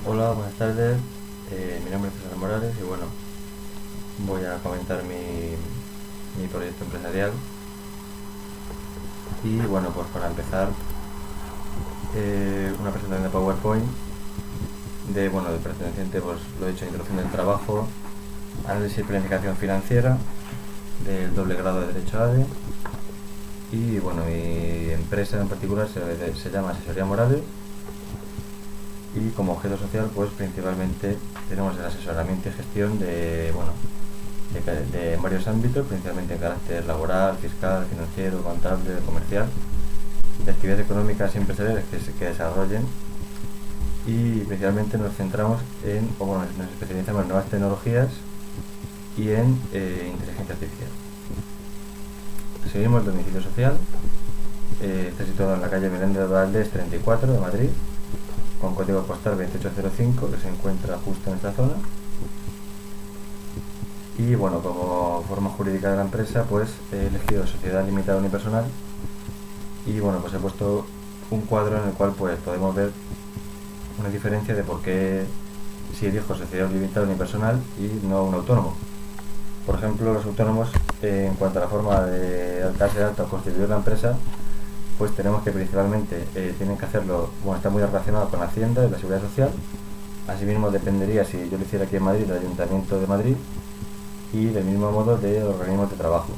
Hola, buenas tardes. Mi nombre es César Morales y bueno, voy a comentar mi proyecto empresarial. Y bueno, pues para empezar, una presentación de PowerPoint de perteneciente, pues lo he dicho, introducción del trabajo, análisis y planificación financiera, del doble grado de Derecho ADE. Y bueno, mi empresa en particular se llama Asesoría Morales y como objeto social pues principalmente tenemos el asesoramiento y gestión de varios ámbitos, principalmente en carácter laboral, fiscal, financiero, contable, comercial, de actividades económicas y empresariales que desarrollen, y principalmente nos centramos nos especializamos en nuevas tecnologías y en inteligencia artificial. Seguimos el domicilio social, está situado en la calle Meléndez de Valdés 34 de Madrid, con código postal 2805, que se encuentra justo en esta zona. Y bueno, como forma jurídica de la empresa, pues he elegido sociedad limitada unipersonal. Y bueno, pues he puesto un cuadro en el cual pues podemos ver una diferencia de por qué si elijo sociedad limitada unipersonal y no un autónomo. Por ejemplo, los autónomos, en cuanto a la forma de darse de alta o constituir la empresa, pues tenemos que principalmente tienen que hacerlo, bueno, está muy relacionado con la Hacienda y la Seguridad Social. Asimismo dependería, si yo lo hiciera aquí en Madrid, del Ayuntamiento de Madrid, y del mismo modo de organismos de trabajo.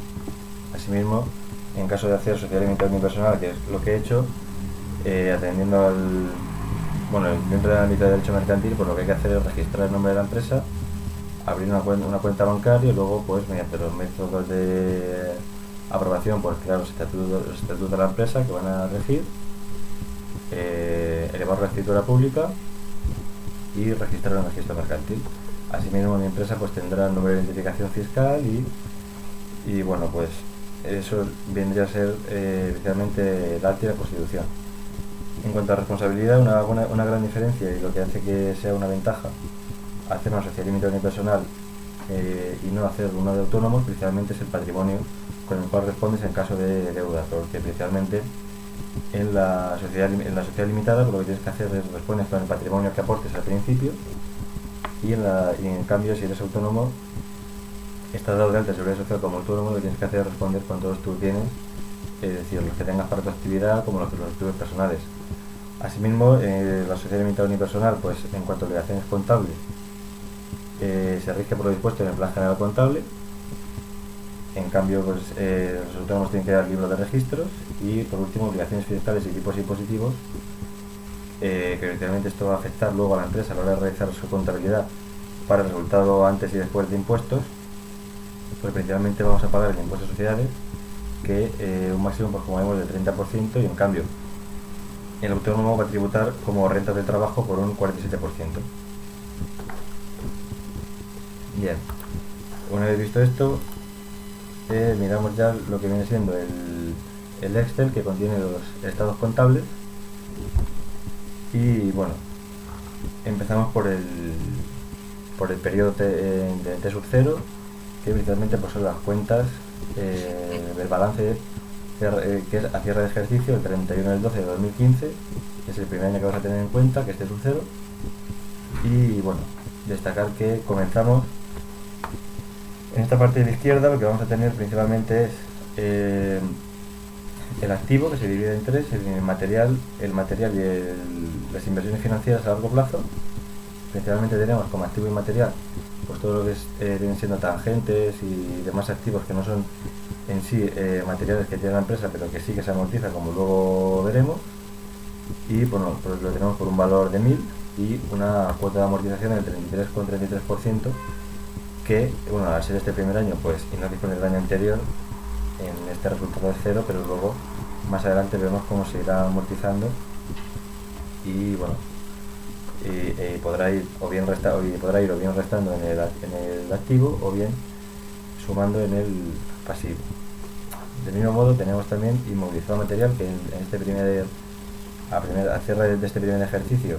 Asimismo, en caso de hacer sociedad limitada unipersonal, que es lo que he hecho, atendiendo dentro del ámbito de derecho mercantil, pues lo que hay que hacer es registrar el nombre de la empresa, abrir una cuenta bancaria y luego, pues mediante los métodos de aprobación, pues crear los estatutos de la empresa que van a regir, elevar la escritura pública y registrar en el registro mercantil. Asimismo, mi empresa pues tendrá el número de identificación fiscal y bueno, pues eso vendría a ser especialmente la alta y la constitución. En cuanto a responsabilidad, una gran diferencia y lo que hace que sea una ventaja hacer una sociedad limitada unipersonal y no hacer uno de autónomos, principalmente es el patrimonio con el cual respondes en caso de deuda, porque principalmente en la sociedad limitada pues lo que tienes que hacer es respondes con el patrimonio que aportes al principio, y en cambio si eres autónomo estás dado de alta en Seguridad Social como autónomo, lo que tienes que hacer es responder con todos tus bienes, es decir, los que tengas para tu actividad como los tuyos personales. Asimismo, la sociedad limitada unipersonal, pues en cuanto a obligaciones contables, se rige por lo dispuesto en el Plan General Contable. En cambio, pues los autónomos tienen que dar libros de registros. Y por último, obligaciones fiscales y tipos impositivos, que evidentemente esto va a afectar luego a la empresa a la hora de realizar su contabilidad para el resultado antes y después de impuestos. Pues principalmente vamos a pagar el impuesto de sociedades, que un máximo, pues como vemos, del 30%, y en cambio el autónomo va a tributar como rentas del trabajo por un 47%. Bien, una vez visto esto, miramos ya lo que viene siendo el Excel, que contiene los estados contables. Y bueno, empezamos por el periodo de T sub 0, que principalmente pues son las cuentas del balance que es a cierre de ejercicio el 31 del 12 de 2015, que es el primer año que vamos a tener en cuenta, que es T sub 0. Y bueno, destacar que comenzamos en esta parte de la izquierda. Lo que vamos a tener principalmente es el activo, que se divide en tres: el material y las inversiones financieras a largo plazo. Principalmente tenemos como activo inmaterial pues todo lo que vienen siendo tangentes y demás activos que no son en sí materiales que tiene la empresa, pero que sí que se amortiza, como luego veremos. Y bueno, pues lo tenemos por un valor de 1000 y una cuota de amortización del 33,33%, que bueno, al ser este primer año pues y no disponer del año anterior, en este resultado es cero, pero luego más adelante vemos cómo se irá amortizando. Y bueno, podrá ir o bien restando en el activo, o bien sumando en el pasivo. Del mismo modo tenemos también inmovilizado material, que en este a cierre de este primer ejercicio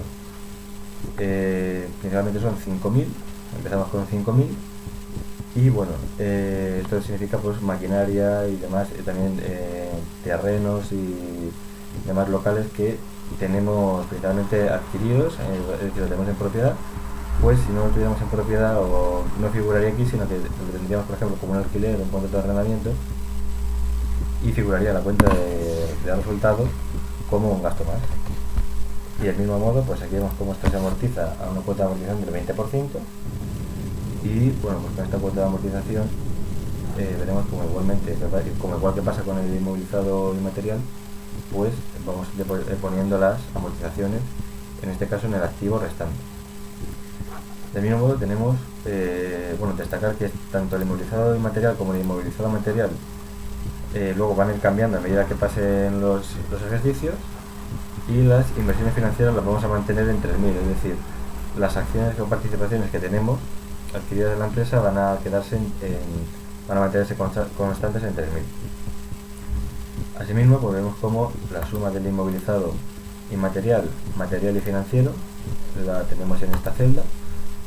principalmente son 5.000. Empezamos con 5.000. Y bueno, esto significa pues maquinaria y demás, también terrenos y demás locales que tenemos principalmente adquiridos, es decir, lo tenemos en propiedad, pues si no lo tuviéramos en propiedad o no figuraría aquí, sino que lo tendríamos, por ejemplo, como un alquiler o un contrato de arrendamiento y figuraría la cuenta de resultados como un gasto más. Y del mismo modo, pues aquí vemos cómo esto se amortiza a una cuota de amortización del 20%. Y bueno, pues con esta cuota de amortización veremos como igualmente, como igual que pasa con el inmovilizado inmaterial, pues vamos poniendo las amortizaciones, en este caso en el activo restante. Del mismo modo tenemos, bueno, destacar que tanto el inmovilizado inmaterial como el inmovilizado material luego van a ir cambiando a medida que pasen los ejercicios, y las inversiones financieras las vamos a mantener en 3.000, es decir, las acciones o participaciones que tenemos adquiridas de la empresa van a quedarse van a mantenerse constantes en 3.000. Asimismo, pues vemos como la suma del inmovilizado inmaterial, material y financiero la tenemos en esta celda,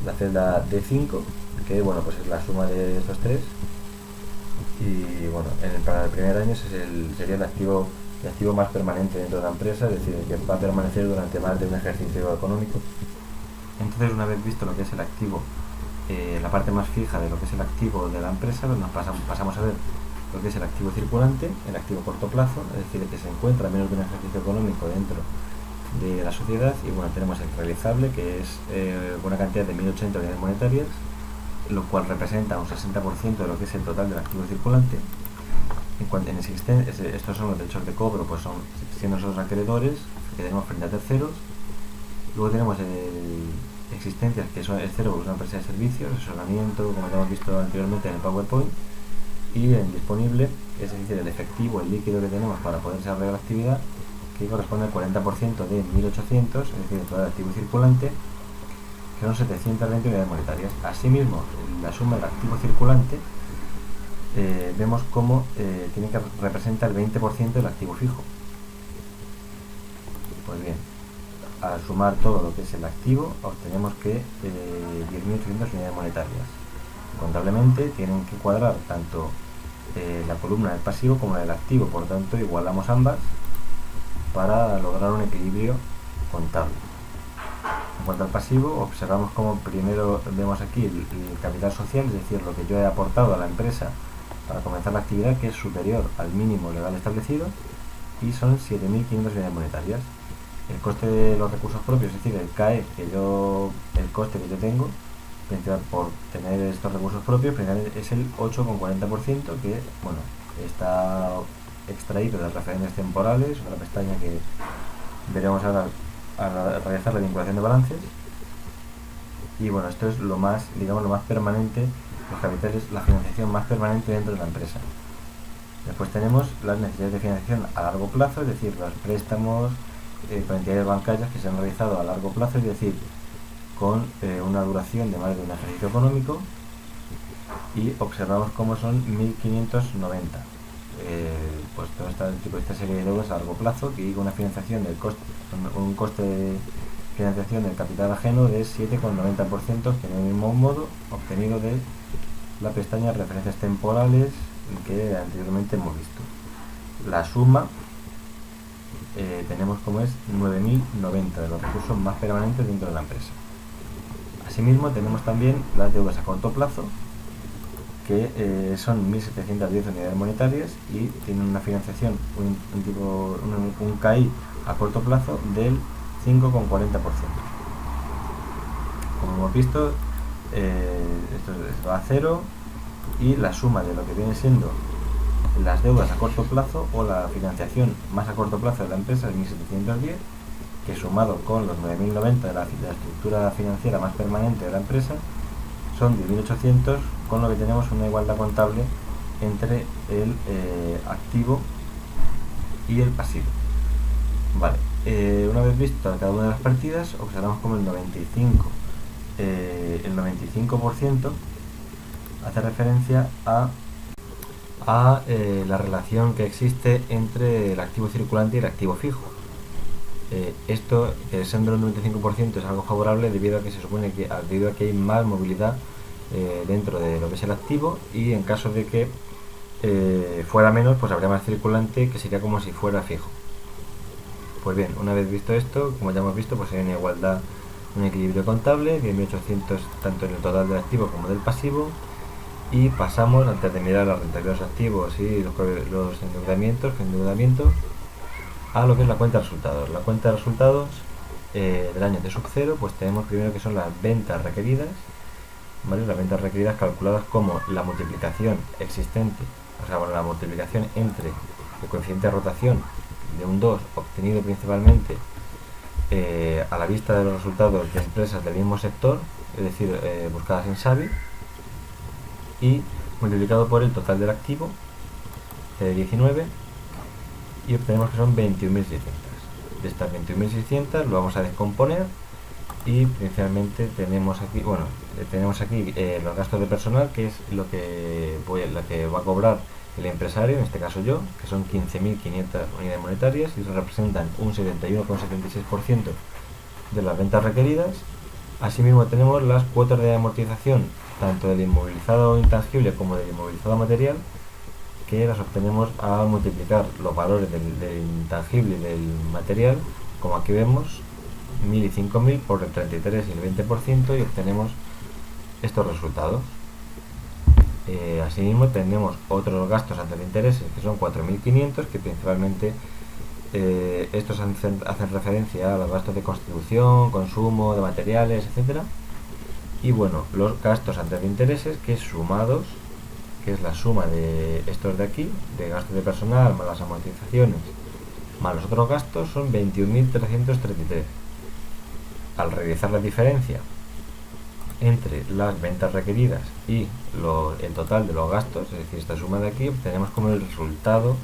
la celda D5, que bueno, pues es la suma de estos tres. Y bueno, para el primer año sería el activo más permanente dentro de la empresa, es decir, que va a permanecer durante más de un ejercicio económico. Entonces, una vez visto lo que es el activo, la parte más fija de lo que es el activo de la empresa, pues nos pasamos a ver lo que es el activo circulante, el activo a corto plazo, es decir, el que se encuentra a menos de un ejercicio económico dentro de la sociedad. Y bueno, tenemos el realizable, que es una cantidad de 1.080 unidades monetarias, lo cual representa un 60% de lo que es el total del activo circulante. Estos son los derechos de cobro, pues son siendo nosotros acreedores que tenemos frente a terceros. Luego tenemos existencias, que son el cero, porque es una empresa de servicios, asesoramiento, como ya hemos visto anteriormente en el PowerPoint. Y el disponible, es decir, el efectivo, el líquido que tenemos para poder desarrollar la actividad, que corresponde al 40% de 1.800, es decir, el total activo circulante, que son 720 unidades monetarias. Asimismo, la suma del activo circulante, vemos cómo tiene que representa el 20% del activo fijo. Pues bien, al sumar todo lo que es el activo, obtenemos que 10.800 unidades monetarias. Contablemente tienen que cuadrar tanto la columna del pasivo como la del activo, por tanto igualamos ambas para lograr un equilibrio contable. En cuanto al pasivo, observamos como primero vemos aquí el capital social, es decir, lo que yo he aportado a la empresa para comenzar la actividad, que es superior al mínimo legal establecido, y son 7.500 unidades monetarias. El coste de los recursos propios, es decir, el CAE, el coste que yo tengo por tener estos recursos propios, es el 8,40%, que bueno, está extraído de referencias temporales, una pestaña que veremos ahora al realizar la vinculación de balances. Y bueno, esto es lo más, digamos, lo más permanente, los capitales, la financiación más permanente dentro de la empresa. Después tenemos las necesidades de financiación a largo plazo, es decir, los préstamos con entidades bancarias que se han realizado a largo plazo, es decir, con una duración de más de un ejercicio económico, y observamos cómo son 1.590. Pues todo esta serie de deudas a largo plazo, que llega una financiación un coste de financiación del capital ajeno de 7,90%, que del mismo modo obtenido de la pestaña referencias temporales que anteriormente hemos visto. La suma tenemos como es 9.090 de los recursos más permanentes dentro de la empresa. Asimismo tenemos también las deudas a corto plazo, que son 1.710 unidades monetarias y tienen una financiación, un CAI a corto plazo del 5,40%. Como hemos visto, esto va a cero, y la suma de lo que viene siendo las deudas a corto plazo o la financiación más a corto plazo de la empresa es 1.710, que sumado con los 9.090 de la estructura financiera más permanente de la empresa son 10.800, con lo que tenemos una igualdad contable entre el activo y el pasivo. Vale, una vez visto cada una de las partidas, observamos como el 95% hace referencia a la relación que existe entre el activo circulante y el activo fijo. Esto, siendo el 95%, es algo favorable debido a que se supone que hay más movilidad dentro de lo que es el activo, y en caso de que fuera menos, pues habría más circulante, que sería como si fuera fijo. Pues bien, una vez visto esto, como ya hemos visto, pues hay una igualdad, un equilibrio contable, 10.800 tanto en el total del activo como del pasivo, y pasamos, antes de mirar la rentabilidad de los activos y los endeudamientos, a lo que es la cuenta de resultados. La cuenta de resultados del año de sub 0, pues tenemos primero que son las ventas requeridas, ¿vale? Las ventas requeridas calculadas como la multiplicación existente, o sea, bueno, la multiplicación entre el coeficiente de rotación de un 2 obtenido principalmente a la vista de los resultados de empresas del mismo sector, es decir, buscadas en Xavi, y multiplicado por el total del activo, de 19, y obtenemos que son 21.600. De estas 21.600 lo vamos a descomponer y principalmente tenemos aquí, los gastos de personal, que es lo que va a cobrar el empresario, en este caso yo, que son 15.500 unidades monetarias y representan un 71,76% de las ventas requeridas. Asimismo tenemos las cuotas de amortización tanto del inmovilizado intangible como del inmovilizado material, que las obtenemos al multiplicar los valores del intangible y del material, como aquí vemos, 1.000 y 5.000 por el 33 y el 20%, y obtenemos estos resultados. Asimismo tenemos otros gastos antes de intereses, que son 4.500, que principalmente estos hacen referencia a los gastos de constitución, consumo de materiales, etcétera. Y bueno, los gastos antes de intereses, que sumados, que es la suma de estos de aquí, de gastos de personal más las amortizaciones más los otros gastos, son 21.333. Al realizar la diferencia entre las ventas requeridas y el total de los gastos, es decir, esta suma de aquí, obtenemos como el resultado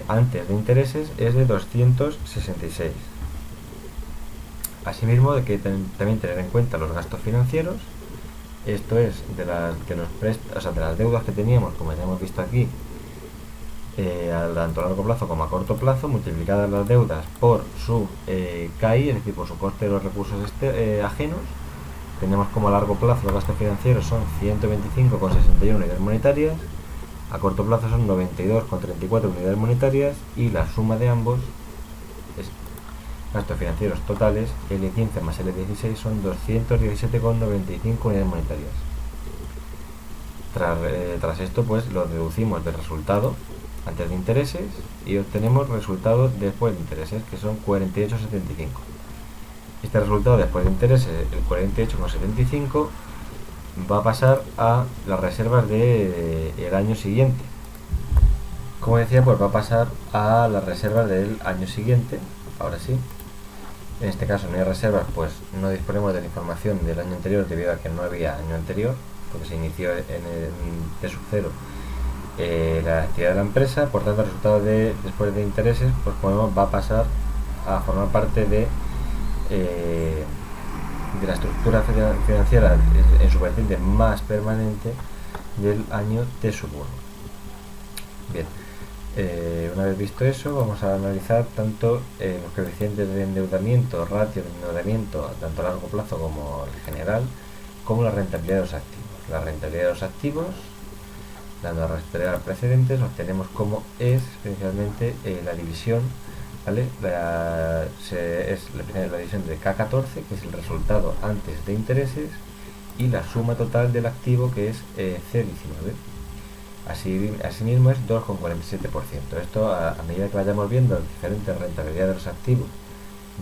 antes de intereses es de 266. Asimismo, de que también tener en cuenta los gastos financieros, esto es de las deudas que teníamos, como ya hemos visto aquí, tanto a largo plazo como a corto plazo, multiplicadas las deudas por su KI, es decir, por su coste de los recursos ajenos. Tenemos como a largo plazo los gastos financieros son 125,61 unidades monetarias, a corto plazo son 92,34 unidades monetarias, y la suma de ambos es gastos financieros totales, L15 más L16, son 217,95 unidades monetarias. Tras esto, pues lo deducimos del resultado antes de intereses y obtenemos resultados después de intereses, que son 48,75. Este resultado después de intereses, el 48,75, va a pasar a las reservas del año siguiente. Como decía, pues va a pasar a las reservas del año siguiente. Ahora sí, en este caso no hay reservas, pues no disponemos de la información del año anterior debido a que no había año anterior, porque se inició en el T sub 0 la actividad de la empresa. Por tanto, el resultado después de intereses, pues va a pasar a formar parte de la estructura financiera en su vertiente más permanente del año T sub 1. Bien, una vez visto eso, vamos a analizar tanto los coeficientes de endeudamiento, ratios de endeudamiento tanto a largo plazo como el general, como la rentabilidad de los activos. La rentabilidad de los activos, dando a rastrear precedentes, obtenemos como es especialmente la división, ¿vale? Es la división de K14, que es el resultado antes de intereses, y la suma total del activo, que es C19. Asimismo es 2,47%. Esto, a medida que vayamos viendo las diferentes rentabilidades de los activos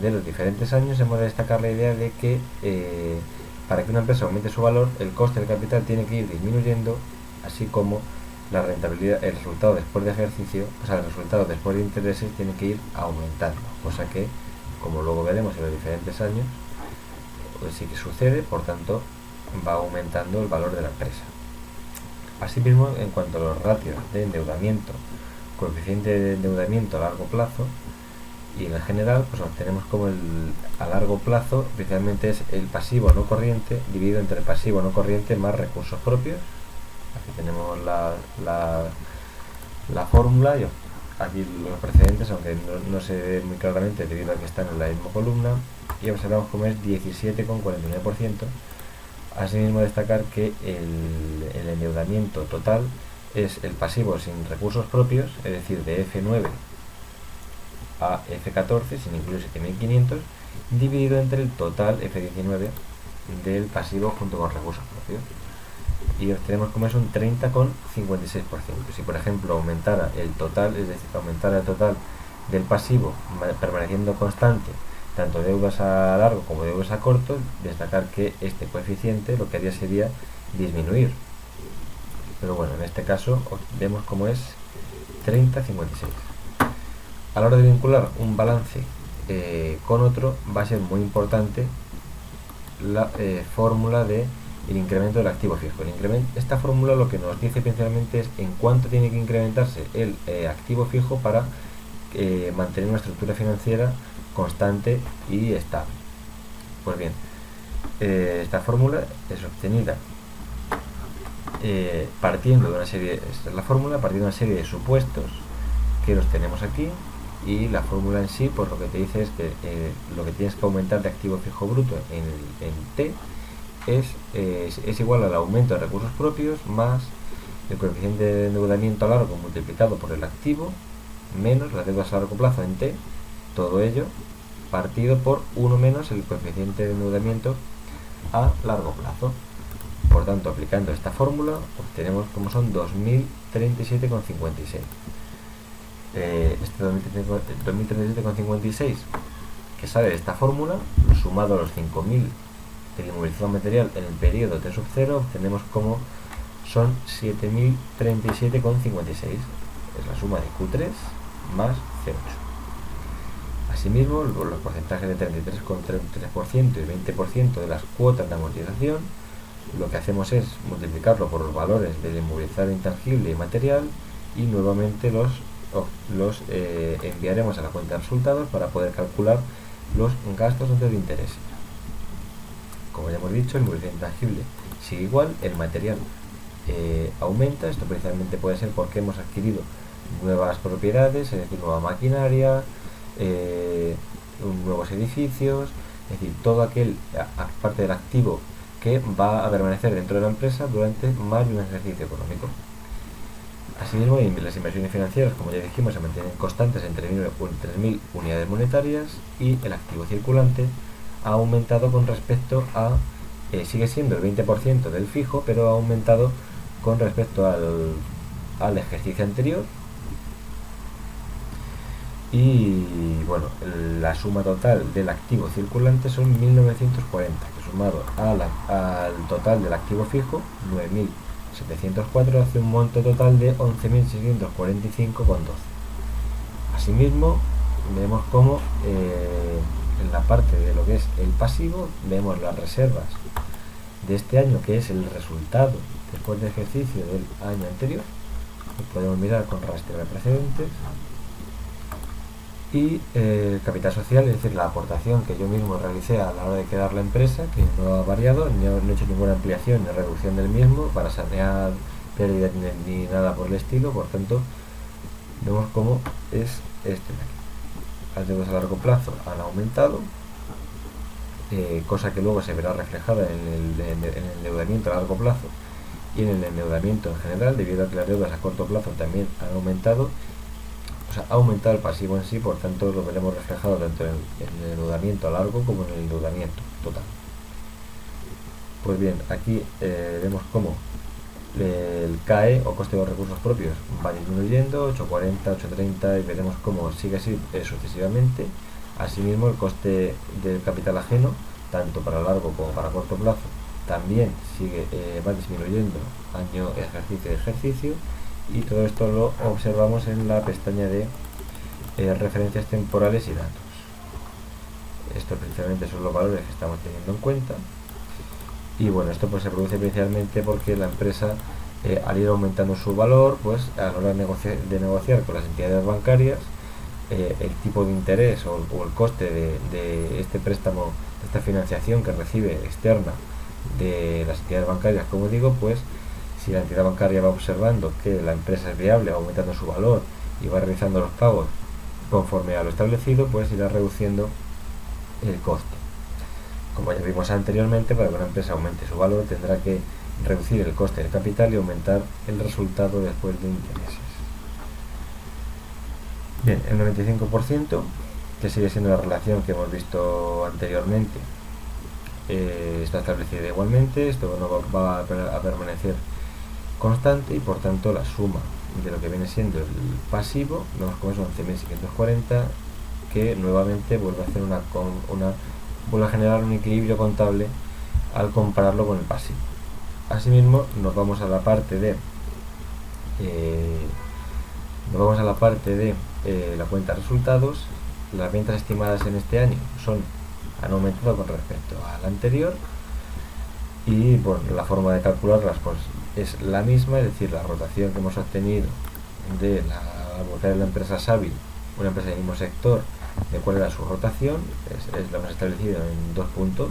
de los diferentes años, hemos de destacar la idea de que para que una empresa aumente su valor, el coste del capital tiene que ir disminuyendo, así como la rentabilidad, el resultado después de ejercicio, o sea, el resultado después de intereses tiene que ir aumentando, cosa que, como luego veremos en los diferentes años, pues sí que sucede. Por tanto, va aumentando el valor de la empresa. Asimismo, en cuanto a los ratios de endeudamiento, coeficiente de endeudamiento a largo plazo y en el general, pues obtenemos como a largo plazo, especialmente es el pasivo no corriente dividido entre el pasivo no corriente más recursos propios. Aquí tenemos la fórmula, y aquí los precedentes, aunque no se ve muy claramente debido a que están en la misma columna, y observamos como es 17,49%. Asimismo, destacar que el endeudamiento total es el pasivo sin recursos propios, es decir, de F9 a F14 sin incluir 7500 dividido entre el total F19 del pasivo junto con recursos propios, y obtenemos como es un 30,56%. Si por ejemplo aumentara el total, es decir, aumentara el total del pasivo permaneciendo constante tanto deudas a largo como deudas a corto, destacar que este coeficiente lo que haría sería disminuir, pero bueno, en este caso vemos como es 30,56. A la hora de vincular un balance con otro, va a ser muy importante la fórmula de el incremento del activo fijo. Esta fórmula lo que nos dice principalmente es en cuánto tiene que incrementarse el activo fijo para mantener una estructura financiera constante y estable. Pues bien, esta fórmula es obtenida partiendo de una serie, esta es la fórmula, partiendo de una serie de supuestos que los tenemos aquí, y la fórmula en sí, pues lo que te dice es que lo que tienes que aumentar de activo fijo bruto en T es igual al aumento de recursos propios más el coeficiente de endeudamiento a largo multiplicado por el activo menos las deudas a largo plazo en T, todo ello partido por 1 menos el coeficiente de endeudamiento a largo plazo. Por tanto, aplicando esta fórmula obtenemos como son 2037,56. Este 2037,56 que sale de esta fórmula, sumado a los 5.000 de inmovilización material en el periodo T sub 0, obtenemos como son 7.037,56. Es la suma de Q3 más C8. Asimismo, los porcentajes de 33,33% y 20% de las cuotas de amortización, lo que hacemos es multiplicarlo por los valores del inmovilizado intangible y material, y nuevamente los enviaremos a la cuenta de resultados para poder calcular los gastos antes de intereses. Como ya hemos dicho, el inmovilizado intangible sigue igual, el material aumenta. Esto principalmente puede ser porque hemos adquirido nuevas propiedades, es decir, nueva maquinaria, nuevos edificios, es decir, todo aquel parte del activo que va a permanecer dentro de la empresa durante más de un ejercicio económico. Asimismo, las inversiones financieras, como ya dijimos, se mantienen constantes en 3.000 unidades monetarias, y el activo circulante ha aumentado con respecto a, sigue siendo el 20% del fijo, pero ha aumentado con respecto al ejercicio anterior. Y bueno, la suma total del activo circulante son 1.940, que sumado al total del activo fijo, 9.704, hace un monto total de 11.645,12. Asimismo, vemos como en la parte de lo que es el pasivo, vemos las reservas de este año, que es el resultado después del ejercicio del año anterior. Lo podemos mirar con rastreo de precedentes. Y capital social, es decir, la aportación que yo mismo realicé a la hora de crear la empresa, que no ha variado, no he hecho ninguna ampliación ni reducción del mismo para sanear pérdidas ni nada por el estilo. Por tanto, vemos cómo es este de aquí. Las deudas a largo plazo han aumentado, cosa que luego se verá reflejada en el endeudamiento a largo plazo y en el endeudamiento en general, debido a que las deudas a corto plazo también han aumentado. O sea, ha aumentado el pasivo en sí, por tanto lo veremos reflejado tanto en el endeudamiento a largo como en el endeudamiento total. Pues bien, aquí vemos cómo el CAE o coste de los recursos propios va disminuyendo, 8,40, 8,30, y veremos cómo sigue así sucesivamente. Asimismo, el coste del capital ajeno, tanto para largo como para corto plazo, también va disminuyendo año ejercicio de ejercicio, y todo esto lo observamos en la pestaña de referencias temporales y datos. Estos principalmente son los valores que estamos teniendo en cuenta. Y bueno, esto pues se produce principalmente porque la empresa, al ir aumentando su valor, pues a la hora de negociar con las entidades bancarias, el tipo de interés o el coste de este préstamo, de esta financiación que recibe externa de las entidades bancarias, como digo, pues si la entidad bancaria va observando que la empresa es viable, va aumentando su valor y va realizando los pagos conforme a lo establecido, pues irá reduciendo el coste. Como ya vimos anteriormente, para que una empresa aumente su valor tendrá que reducir el coste del capital y aumentar el resultado después de intereses. Bien, el 95%, que sigue siendo la relación que hemos visto anteriormente, está establecida igualmente. Esto no va a permanecer constante y por tanto la suma de lo que viene siendo el pasivo, vemos como es 11.640, que nuevamente vuelve a hacer vuelve a generar un equilibrio contable al compararlo con el pasivo. Asimismo, nos vamos a la parte de la cuenta de resultados. Las ventas estimadas en este año han aumentado con respecto al anterior, y bueno, la forma de calcularlas pues es la misma, es decir, la rotación que hemos obtenido de la empresa Sabil, una empresa del mismo sector, de cuál era su rotación, lo hemos establecido en 2 puntos,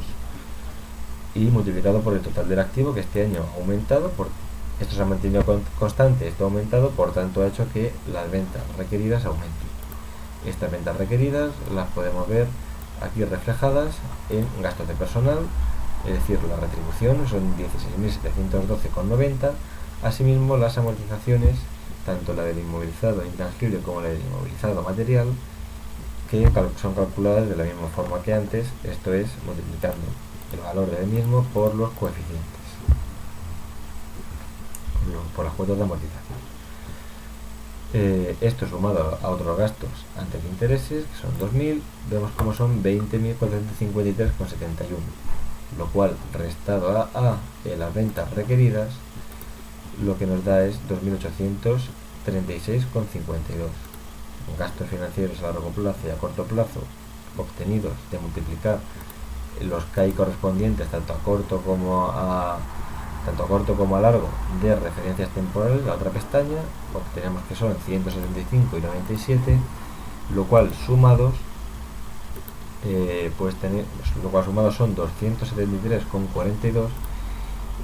y multiplicado por el total del activo, que este año ha aumentado, esto se ha mantenido constante, esto ha aumentado, por tanto ha hecho que las ventas requeridas aumenten. Estas ventas requeridas las podemos ver aquí reflejadas en gastos de personal, es decir, la retribución son 16.712,90. Asimismo, las amortizaciones, tanto la del inmovilizado intangible como la del inmovilizado material, que son calculadas de la misma forma que antes, esto es, multiplicando el valor del mismo por los coeficientes, por las cuotas de amortización. Esto sumado a otros gastos antes de intereses, que son 2.000, vemos como son 20.453,71, lo cual restado a las ventas requeridas, lo que nos da es 2.836,52. Gastos financieros a largo plazo y a corto plazo obtenidos de multiplicar los KPI correspondientes tanto a corto como a largo de referencias temporales, la otra pestaña, obtenemos que son 175,97, lo cual sumados son 273,42,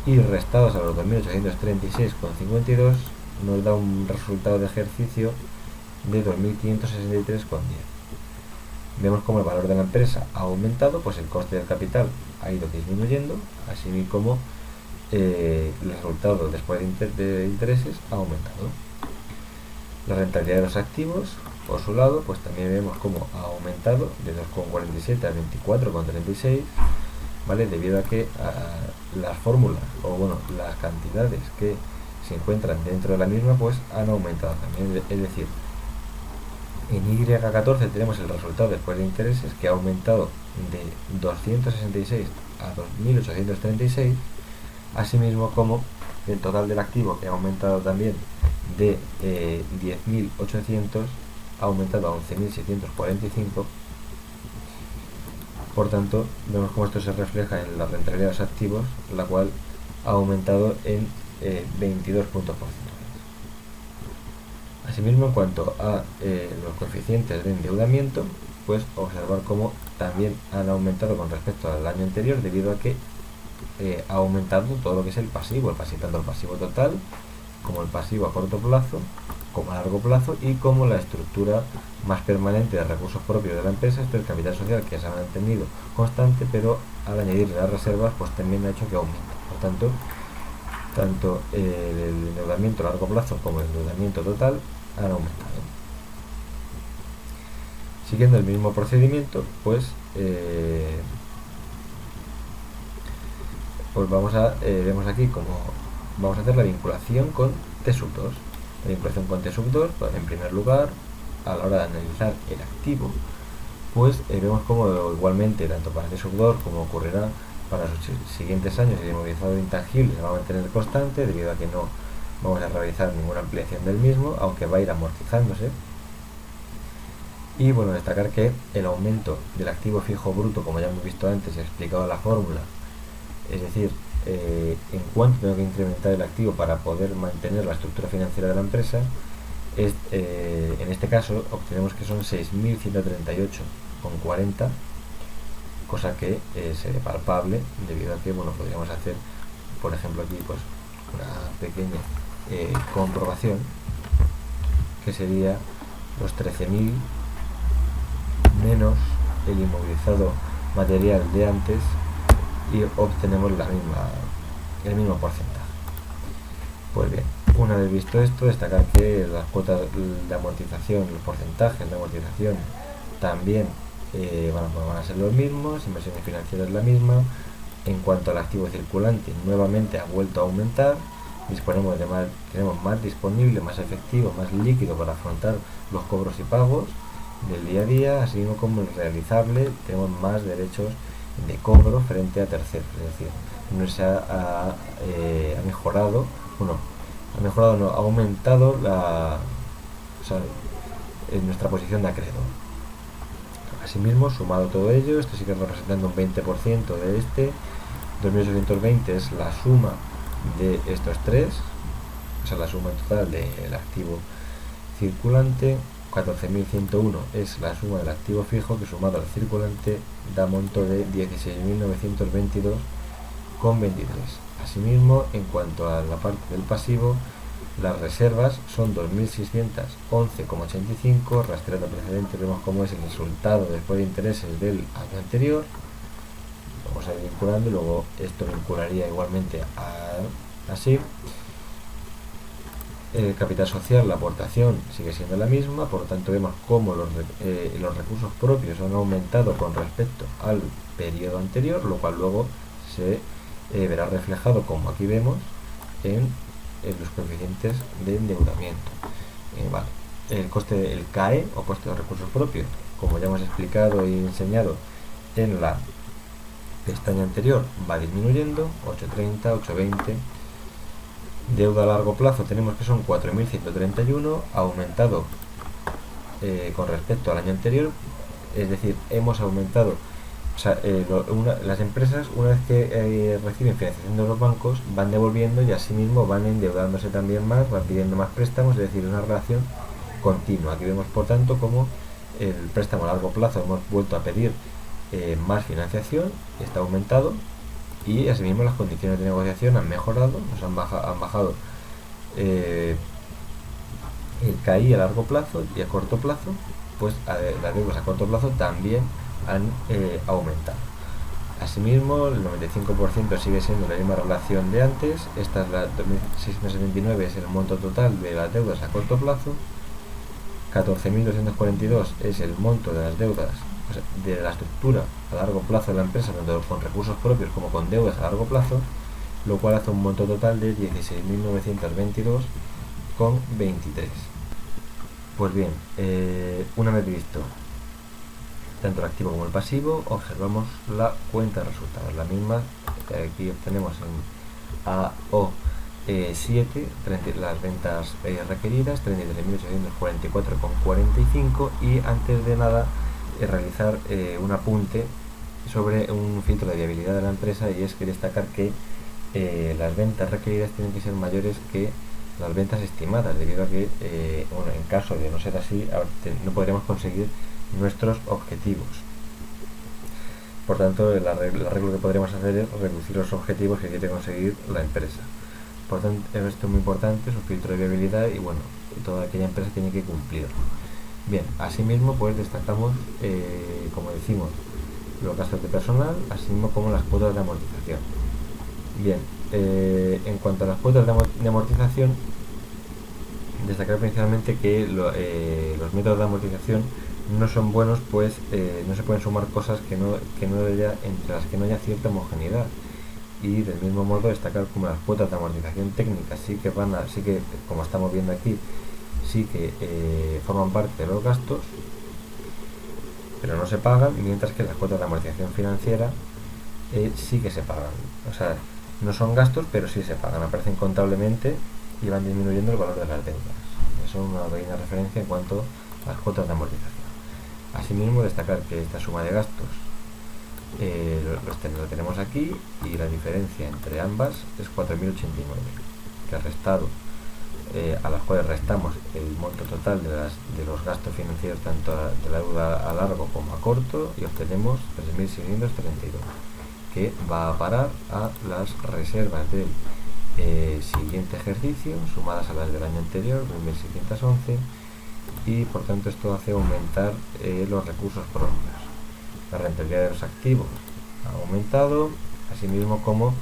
y restados a los 2.836,52 nos da un resultado de ejercicio de 2.563,10. Vemos como el valor de la empresa ha aumentado, pues el coste del capital ha ido disminuyendo, así como el resultado después de intereses ha aumentado. La rentabilidad de los activos, por su lado, pues también vemos como ha aumentado de 2,47 a 24,36, ¿vale? Debido a que las fórmulas, las cantidades que se encuentran dentro de la misma, pues han aumentado también. Es decir, en Y14 tenemos el resultado después de intereses, que ha aumentado de 266 a 2.836, asimismo como el total del activo, que ha aumentado también de 10.800, ha aumentado a 11.645. Por tanto, vemos cómo esto se refleja en la rentabilidad de los activos, la cual ha aumentado en 22 puntos porcentuales. Asimismo, en cuanto a los coeficientes de endeudamiento, pues observar cómo también han aumentado con respecto al año anterior, debido a que ha aumentado todo lo que es el pasivo, tanto el pasivo total como el pasivo a corto plazo como a largo plazo, y como la estructura más permanente de recursos propios de la empresa, esto es el capital social, que se ha mantenido constante, pero al añadir las reservas pues también ha hecho que aumente. Por tanto el endeudamiento a largo plazo como el endeudamiento total han aumentado. Siguiendo el mismo procedimiento, pues vemos aquí cómo vamos a hacer la vinculación con T-2. La vinculación con T-2, pues, en primer lugar, a la hora de analizar el activo, pues vemos como igualmente, tanto para T-2 como ocurrirá para los siguientes años, el inmovilizado intangible se va a mantener constante, debido a que no vamos a realizar ninguna ampliación del mismo, aunque va a ir amortizándose. Y bueno, destacar que el aumento del activo fijo bruto, como ya hemos visto antes y he explicado la fórmula, es decir, en cuánto tengo que incrementar el activo para poder mantener la estructura financiera de la empresa, en este caso obtenemos que son 6.138,40, cosa que se ve palpable, debido a que podríamos hacer, por ejemplo, aquí pues una pequeña comprobación, que sería los 13.000 menos el inmovilizado material de antes, y obtenemos el mismo porcentaje. Pues bien, Una vez visto esto, destacar que las cuotas de amortización, los porcentajes de amortización también van a ser los mismos, inversión financiera es la misma. En cuanto al activo circulante, nuevamente ha vuelto a aumentar, tenemos más disponible, más efectivo, más líquido para afrontar los cobros y pagos del día a día, así mismo como el realizable, tenemos más derechos de cobro frente a terceros, es decir, no se ha mejorado, no, ha aumentado nuestra posición de acreedor. Asimismo, sumado todo ello, esto sigue representando un 20% de este. 2.820 es la suma de estos tres, o sea, la suma total del activo circulante. 14.101 es la suma del activo fijo, que sumado al circulante da monto de 16.922,23. Asimismo, en cuanto a la parte del pasivo, las reservas son 2.611,85. Rastreando precedente, vemos cómo es el resultado después de intereses del año anterior. Vamos a ir vinculando y luego esto vincularía igualmente así. El capital social, la aportación sigue siendo la misma, por lo tanto vemos cómo los recursos propios han aumentado con respecto al periodo anterior, lo cual luego se verá reflejado, como aquí vemos, en los coeficientes de endeudamiento. Vale. El coste, el CAE o coste de recursos propios, como ya hemos explicado y enseñado en la pestaña anterior, va disminuyendo, 830, 820. Deuda a largo plazo tenemos que son 4.131, ha aumentado con respecto al año anterior, es decir, hemos aumentado, o sea, las empresas, una vez que reciben financiación de los bancos, van devolviendo y asimismo van endeudándose también más, van pidiendo más préstamos, es decir, una relación continua. Aquí vemos, por tanto, como el préstamo a largo plazo hemos vuelto a pedir más financiación, está aumentado, y asimismo las condiciones de negociación han mejorado, han bajado el CAI a largo plazo, y a corto plazo, pues las deudas a corto plazo también han aumentado. Asimismo, el 95% sigue siendo la misma relación de antes. Esta es la 2.679, es el monto total de las deudas a corto plazo. 14.242 es el monto de las deudas, o sea, de la estructura a largo plazo de la empresa, tanto con recursos propios como con deudas a largo plazo, lo cual hace un monto total de 16.922,23. Pues bien, una vez visto tanto el activo como el pasivo, observamos la cuenta de resultados, la misma que aquí obtenemos en AO7, las ventas requeridas, 33.844,45, y antes de nada realizar un apunte sobre un filtro de viabilidad de la empresa, y es que destacar que las ventas requeridas tienen que ser mayores que las ventas estimadas, debido a que en caso de no ser así, no podremos conseguir nuestros objetivos. Por tanto, el arreglo que podremos hacer es reducir los objetivos que quiere conseguir la empresa. Por tanto, esto es muy importante, es un filtro de viabilidad, y bueno, toda aquella empresa tiene que cumplirlo. Bien, asimismo, pues destacamos, como decimos, los gastos de personal, así como las cuotas de amortización. Bien, en cuanto a las cuotas de amortización, destacar principalmente que los métodos de amortización no son buenos, pues no se pueden sumar cosas entre las que no haya cierta homogeneidad. Y del mismo modo destacar como las cuotas de amortización técnica sí que como estamos viendo aquí, sí que forman parte de los gastos, pero no se pagan, mientras que las cuotas de amortización financiera sí que se pagan. O sea, no son gastos, pero sí se pagan, aparecen contablemente y van disminuyendo el valor de las deudas. Eso es una pequeña referencia en cuanto a las cuotas de amortización. Asimismo, destacar que esta suma de gastos lo tenemos aquí, y la diferencia entre ambas es 4.089, que restado a las cuales restamos el monto total de los gastos financieros, tanto de la deuda a largo como a corto, y obtenemos 3.632, que va a parar a las reservas del siguiente ejercicio, sumadas a las del año anterior, 1.611, y por tanto esto hace aumentar los recursos propios. La rentabilidad de los activos ha aumentado, asimismo como,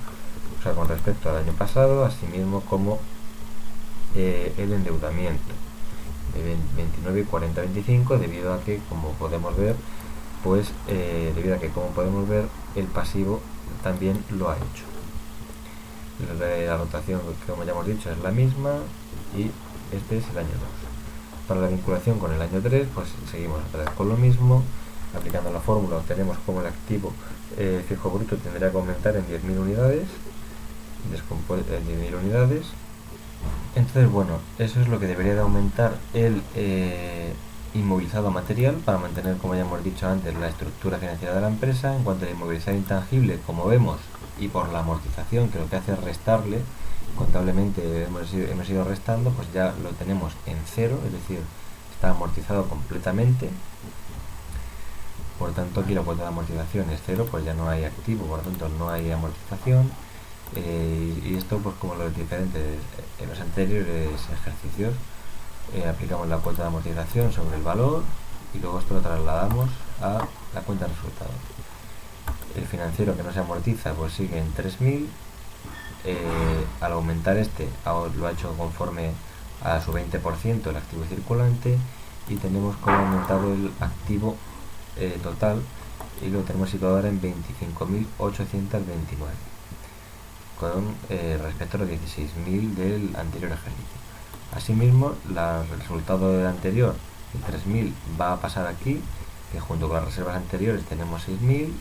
con respecto al año pasado, asimismo como el endeudamiento de 29,4025, debido a que, como podemos ver, el pasivo también lo ha hecho. La rotación, como ya hemos dicho, es la misma y este es el año 2. Para la vinculación con el año 3, pues seguimos otra vez con lo mismo. Aplicando la fórmula obtenemos como el activo fijo bruto tendría que aumentar en 10.000 unidades, en 10.000 unidades. Entonces, bueno, eso es lo que debería de aumentar el inmovilizado material para mantener, como ya hemos dicho antes, la estructura financiera de la empresa. En cuanto al inmovilizado intangible, como vemos, y por la amortización, que lo que hace es restarle, contablemente hemos ido restando, pues ya lo tenemos en cero, es decir, está amortizado completamente. Por tanto, aquí la cuota de amortización es cero, pues ya no hay activo, por lo tanto no hay amortización. Y esto, pues como los diferentes en los anteriores ejercicios, aplicamos la cuota de amortización sobre el valor y luego esto lo trasladamos a la cuenta de resultados. El financiero, que no se amortiza, pues sigue en 3.000. Al aumentar lo ha hecho conforme a su 20% el activo circulante, y tenemos como aumentado el activo total, y lo tenemos situado ahora en 25.829 con respecto a los 16.000 del anterior ejercicio. Asimismo, el resultado del anterior, el 3.000, va a pasar aquí, que junto con las reservas anteriores tenemos 6.000, el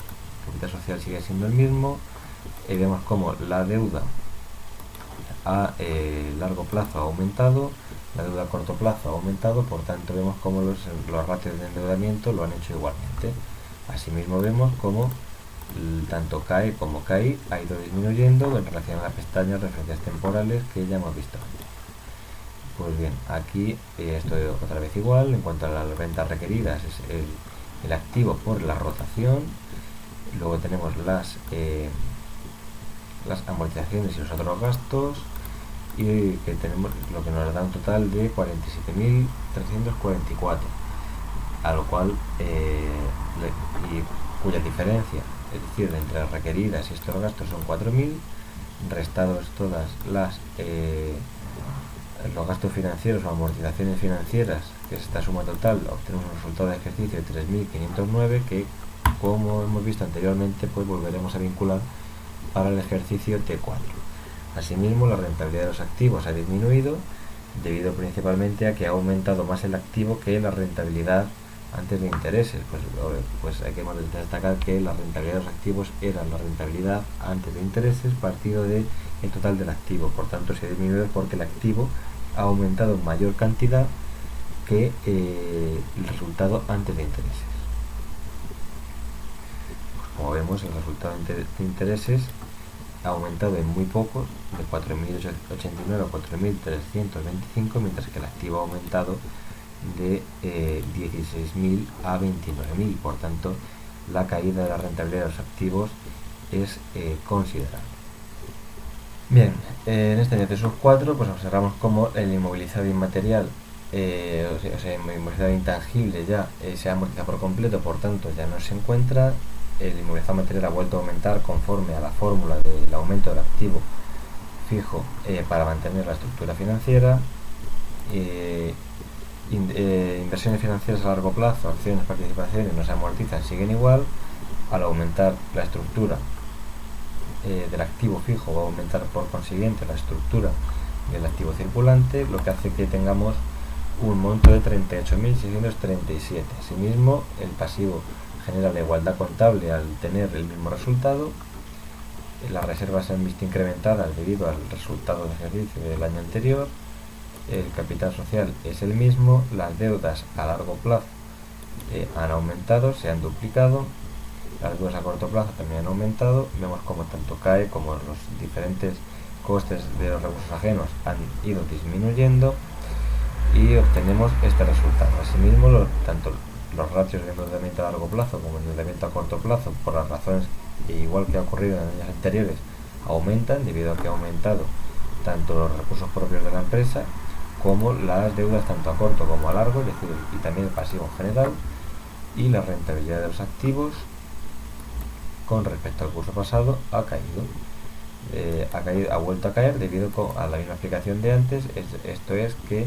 capital social sigue siendo el mismo, y vemos como la deuda a largo plazo ha aumentado, la deuda a corto plazo ha aumentado, por tanto vemos como los ratios de endeudamiento lo han hecho igualmente. Asimismo vemos como tanto CAE como CAI ha ido disminuyendo en relación a las pestañas referencias temporales que ya hemos visto antes. Pues bien, aquí esto otra vez igual. En cuanto a las rentas requeridas, es el activo por la rotación. Luego tenemos las amortizaciones y los otros gastos, y que tenemos lo que nos da un total de 47.344, a lo cual y cuya diferencia, es decir, entre las requeridas y estos gastos, son 4.000, restados todas los gastos financieros o amortizaciones financieras, que es esta suma total, obtenemos un resultado de ejercicio de 3.509, que, como hemos visto anteriormente, pues volveremos a vincular para el ejercicio T4. Asimismo, la rentabilidad de los activos ha disminuido, debido principalmente a que ha aumentado más el activo que la rentabilidad antes de intereses. Pues hay que destacar que la rentabilidad de los activos era la rentabilidad antes de intereses partido del total del activo. Por tanto, se ha disminuido porque el activo ha aumentado en mayor cantidad que el resultado antes de intereses. Pues como vemos, el resultado de intereses ha aumentado en muy poco, de 4.089 a 4.325, mientras que el activo ha aumentado de 16.000 a 29.000. Por tanto, la caída de la rentabilidad de los activos es considerable. Bien, en este ejercicio 4 pues observamos cómo el inmovilizado inmaterial, el inmovilizado intangible ya se ha amortizado por completo, por tanto ya no se encuentra. El inmovilizado material ha vuelto a aumentar conforme a la fórmula del aumento del activo fijo para mantener la estructura financiera. Inversiones financieras a largo plazo, acciones, participaciones, no se amortizan, siguen igual. Al aumentar la estructura del activo fijo, va a aumentar por consiguiente la estructura del activo circulante, lo que hace que tengamos un monto de 38.637. Asimismo, el pasivo genera la igualdad contable al tener el mismo resultado. Las reservas se han visto incrementadas debido al resultado del ejercicio del año anterior. El capital social es el mismo. Las deudas a largo plazo han aumentado, se han duplicado. Las deudas a corto plazo también han aumentado. Vemos como tanto CAE como los diferentes costes de los recursos ajenos han ido disminuyendo y obtenemos este resultado. Asimismo, tanto los ratios de endeudamiento a largo plazo como el endeudamiento a corto plazo, por las razones igual que ha ocurrido en años anteriores, aumentan debido a que ha aumentado tanto los recursos propios de la empresa como las deudas tanto a corto como a largo, es decir, y también el pasivo en general, y la rentabilidad de los activos con respecto al curso pasado ha caído. ha vuelto a caer debido a la misma explicación de antes. Esto es que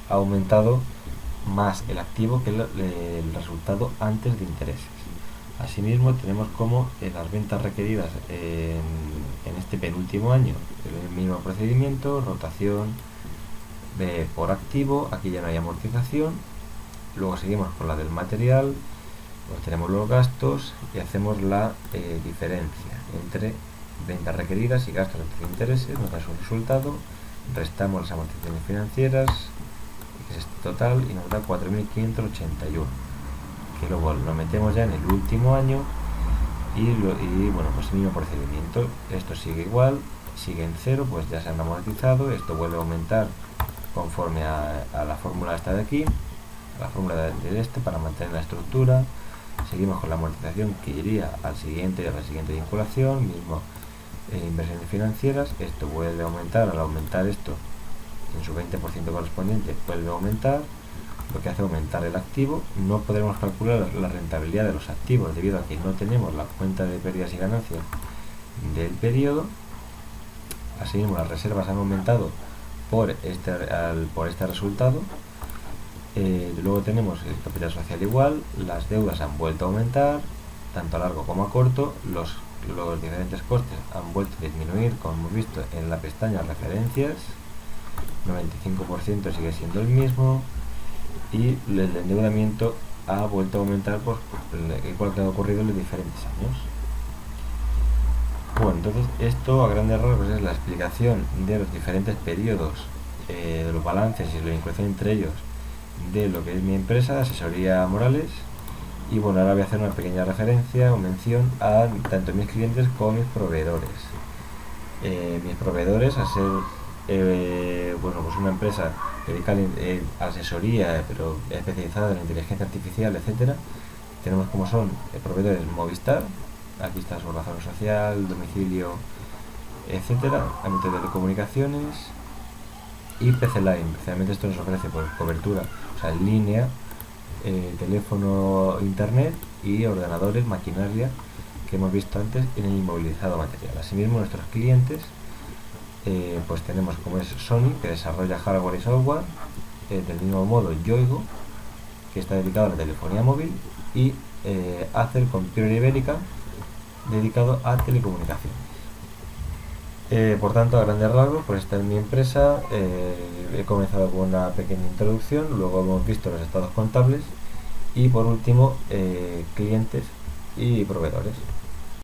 ha aumentado más el activo que el resultado antes de intereses. Asimismo, tenemos como las ventas requeridas en este penúltimo año, el mismo procedimiento, rotación por activo. Aquí ya no hay amortización. Luego seguimos con la del material, pues tenemos los gastos y hacemos la diferencia entre ventas requeridas y gastos de intereses. Nos da su resultado, restamos las amortizaciones financieras, que es este total, y nos da 4.581, que luego lo metemos ya en el último año y bueno, pues el mismo procedimiento. Esto sigue igual, sigue en cero, pues ya se han amortizado. Esto vuelve a aumentar conforme a la fórmula esta de aquí, a la fórmula de este, para mantener la estructura. Seguimos con la amortización que iría al siguiente y a la siguiente vinculación, mismo inversiones financieras. Esto vuelve a aumentar, al aumentar esto en su 20% correspondiente vuelve a aumentar, lo que hace aumentar el activo. No podremos calcular la rentabilidad de los activos debido a que no tenemos la cuenta de pérdidas y ganancias del periodo. Asimismo, las reservas han aumentado por este resultado. Luego tenemos el capital social igual, las deudas han vuelto a aumentar, tanto a largo como a corto. Los diferentes costes han vuelto a disminuir, como hemos visto en la pestaña referencias. 95% sigue siendo el mismo, y el endeudamiento ha vuelto a aumentar, pues igual que ha ocurrido en los diferentes años. Bueno, entonces esto a grandes rasgos es la explicación de los diferentes periodos, de los balances y la vinculación entre ellos de lo que es mi empresa, Asesoría Morales. Y bueno, ahora voy a hacer una pequeña referencia o mención a tanto mis clientes como mis proveedores. Mis proveedores, a ser bueno, pues una empresa dedicada a asesoría, pero especializada en inteligencia artificial, etcétera, tenemos como son proveedores Movistar, aquí está su razón social, domicilio, etcétera, ámbito de telecomunicaciones, y PC Line. Especialmente esto nos ofrece pues cobertura, o sea, en línea, teléfono, internet y ordenadores, maquinaria, que hemos visto antes en el inmovilizado material. Asimismo, nuestros clientes, pues tenemos como es Sony, que desarrolla hardware y software, del mismo modo Yoigo, que está dedicado a la telefonía móvil, y Acer Computer Ibérica, dedicado a telecomunicaciones. Por tanto, a grandes rasgos, pues esta es mi empresa. He comenzado con una pequeña introducción, luego hemos visto los estados contables y por último clientes y proveedores.